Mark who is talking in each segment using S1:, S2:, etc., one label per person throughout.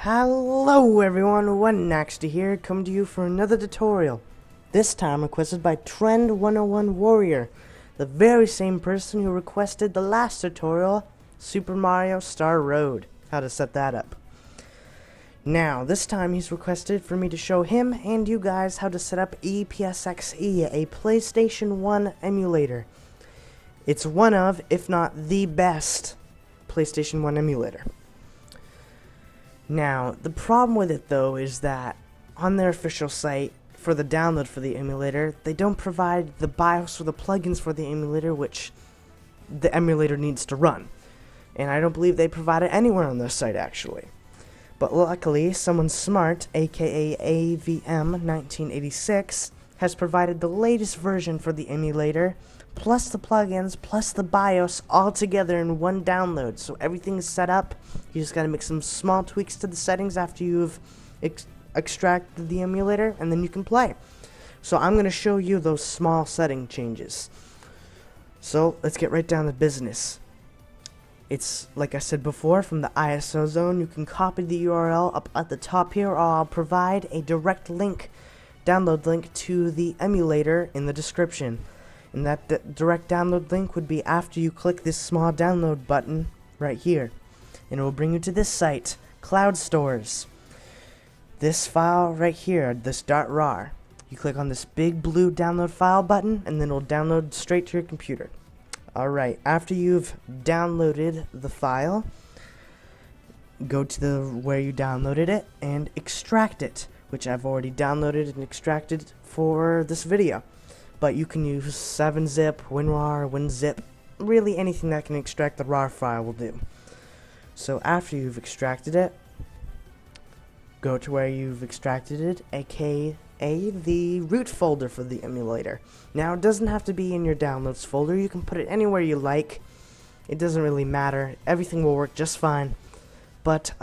S1: Hello everyone, Next here, coming to you for another tutorial. This time requested by Trend101 Warrior, the very same person who requested the last tutorial, Super Mario Star Road, how to set that up. Now, this time he's requested for me to show him and you guys how to set up ePSXe, a PlayStation 1 emulator. It's one of, if not the best, PlayStation 1 emulator. Now, the problem with it though is that on their official site for the download for the emulator, they don't provide the BIOS or the plugins for the emulator which the emulator needs to run. And I don't believe they provide it anywhere on their site actually. But luckily, someone smart, aka AVM1986, has provided the latest version for the emulator, plus the plugins, plus the BIOS, all together in one download. So everything is set up. You just gotta make some small tweaks to the settings after you've extracted the emulator, and then you can play. So I'm gonna show you those small setting changes. So let's get right down to business. It's, like I said before, from the ISO zone. You can copy the URL up at the top here, or I'll provide a direct link, download link to the emulator in the description. And that direct download link would be after you click this small download button right here. And it will bring you to this site, Cloud Stores. This file right here, this .rar. You click on this big blue download file button, and then it will download straight to your computer. Alright, after you've downloaded the file, go to where you downloaded it and extract it, which I've already downloaded and extracted for this video. But you can use 7-zip, WinRAR, WinZip, really anything that can extract the RAR file will do. So after you've extracted it, go to where you've extracted it, aka the root folder for the emulator. Now it doesn't have to be in your downloads folder, you can put it anywhere you like. It doesn't really matter, everything will work just fine. But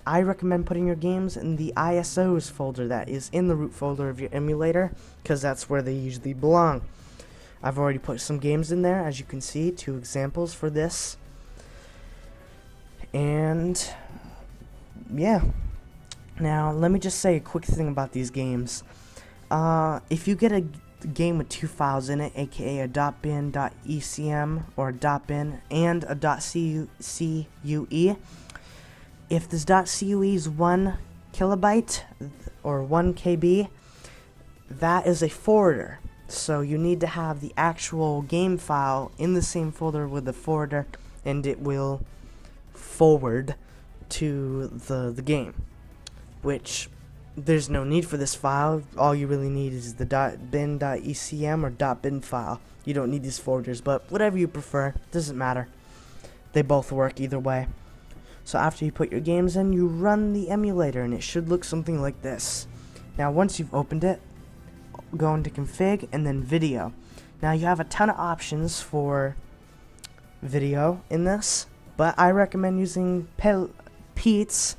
S1: I recommend putting your games in the ISOs folder that is in the root folder of your emulator, because that's where they usually belong. I've already put some games in there, as you can see, 2 examples for this. And yeah. Now, let me just say a quick thing about these games. If you get a game with 2 files in it, aka a .bin, .ecm, or a .bin, and a .cue, if this .cue is 1 kilobyte, or 1 KB, that is a forwarder. So you need to have the actual game file in the same folder with the forwarder, and it will forward to the game. Which, there's no need for this file. All you really need is the .bin, .ecm, or .bin file. You don't need these forwarders, but whatever you prefer, doesn't matter. They both work either way. So after you put your games in, you run the emulator, and it should look something like this. Now once you've opened it, go into config, and then video. Now you have a ton of options for video in this, but I recommend using Pete's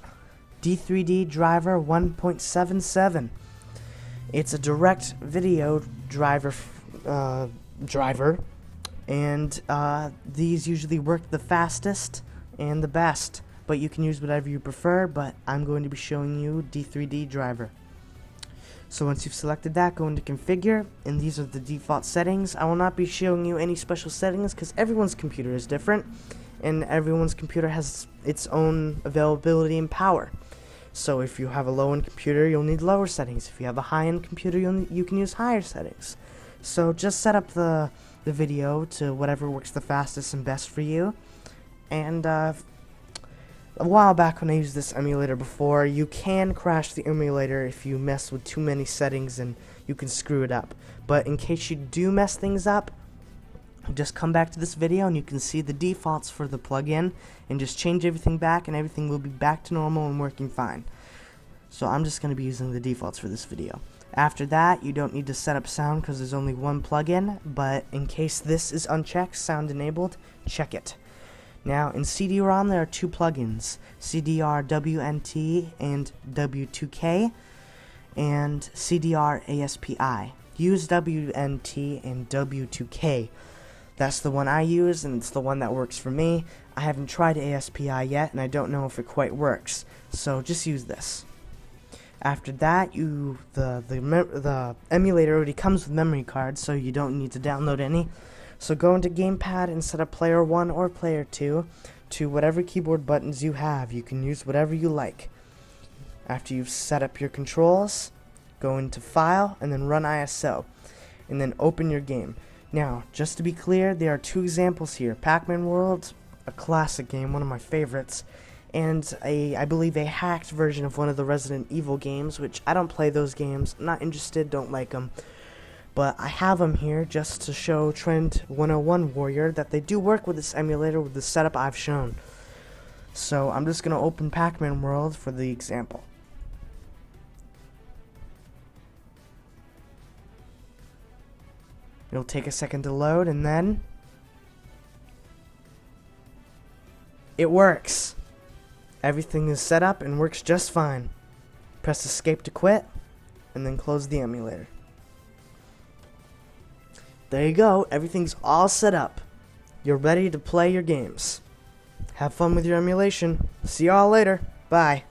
S1: D3D driver 1.77. It's a direct video driver, and these usually work the fastest and the best, but you can use whatever you prefer, but I'm going to be showing you D3D driver. So once you've selected that, go into configure, and these are the default settings. I will not be showing you any special settings because everyone's computer is different, and everyone's computer has its own availability and power. So if you have a low-end computer, you'll need lower settings. If you have a high-end computer, you can use higher settings. So just set up the video to whatever works the fastest and best for you. And a while back when I used this emulator before, you can crash the emulator if you mess with too many settings, and you can screw it up. But in case you do mess things up, just come back to this video and you can see the defaults for the plugin, and just change everything back and everything will be back to normal and working fine. So I'm just going to be using the defaults for this video. After that, you don't need to set up sound because there's only one plugin, but in case this is unchecked, sound enabled, check it. Now in CD-ROM there are 2 plugins, CDR WNT and W2K, and CDR ASPI. Use WNT and W2K. That's the one I use, and it's the one that works for me. I haven't tried ASPI yet, and I don't know if it quite works. So just use this. After that, the emulator already comes with memory cards, so you don't need to download any. So go into Gamepad and set up player 1 or player 2 to whatever keyboard buttons you have. You can use whatever you like. After you've set up your controls, go into File and then Run ISO, and then open your game. Now, just to be clear, there are 2 examples here. Pac-Man World, a classic game, one of my favorites, and I believe a hacked version of one of the Resident Evil games, which I don't play those games. I'm not interested, don't like them. But I have them here just to show Trend 101 Warrior that they do work with this emulator with the setup I've shown. So I'm just going to open Pac-Man World for the example. It'll take a second to load, and then it works. Everything is set up and works just fine. Press escape to quit, and then close the emulator. There you go, everything's all set up. You're ready to play your games. Have fun with your emulation. See y'all later. Bye.